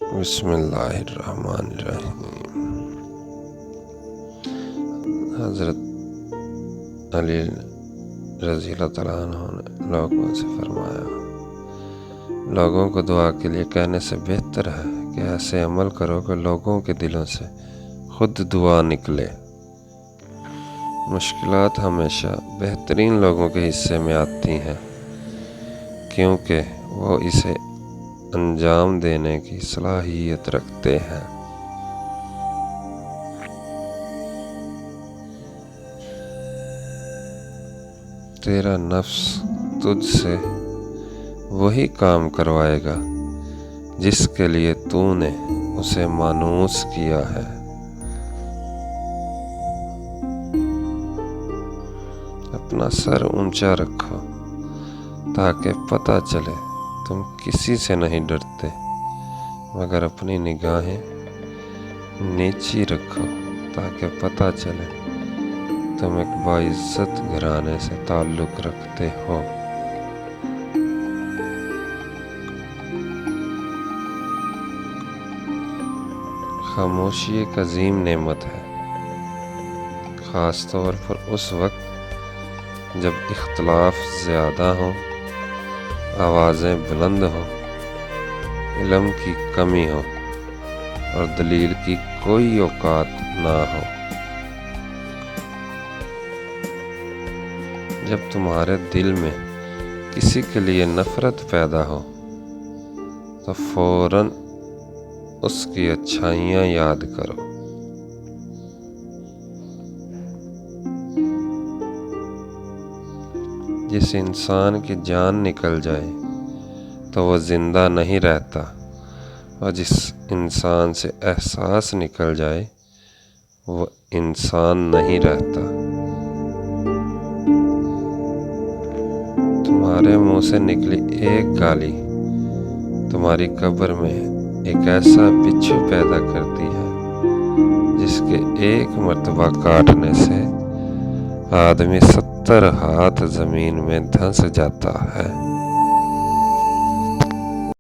بسم اللہ الرحمن الرحیم۔ حضرت علی رضی اللہ تعالیٰ عنہ نے لوگوں سے فرمایا، لوگوں کو دعا کے لیے کہنے سے بہتر ہے کہ ایسے عمل کرو کہ لوگوں کے دلوں سے خود دعا نکلے۔ مشکلات ہمیشہ بہترین لوگوں کے حصے میں آتی ہیں، کیونکہ وہ اسے انجام دینے کی صلاحیت رکھتے ہیں۔ تیرا نفس تجھ سے وہی کام کروائے گا جس کے لیے تو نے اسے مانوس کیا ہے۔ اپنا سر اونچا رکھو تاکہ پتہ چلے تم کسی سے نہیں ڈرتے، مگر اپنی نگاہیں نیچی رکھو تاکہ پتہ چلے تم ایک باعزت گھرانے سے تعلق رکھتے ہو۔ خاموشی ایک عظیم نعمت ہے، خاص طور پر اس وقت جب اختلاف زیادہ ہوں، آوازیں بلند ہوں، علم کی کمی ہو اور دلیل کی کوئی اوقات نہ ہو۔ جب تمہارے دل میں کسی کے لیے نفرت پیدا ہو تو فوراً اس کی اچھائیاں یاد کرو۔ جس انسان کی جان نکل جائے تو وہ زندہ نہیں رہتا، اور جس انسان سے احساس نکل جائے وہ انسان نہیں رہتا۔ تمہارے منہ سے نکلی ایک گالی تمہاری قبر میں ایک ایسا بچھو پیدا کرتی ہے جس کے ایک مرتبہ کاٹنے سے آدمی 70 ہاتھ زمین میں دھنس جاتا ہے۔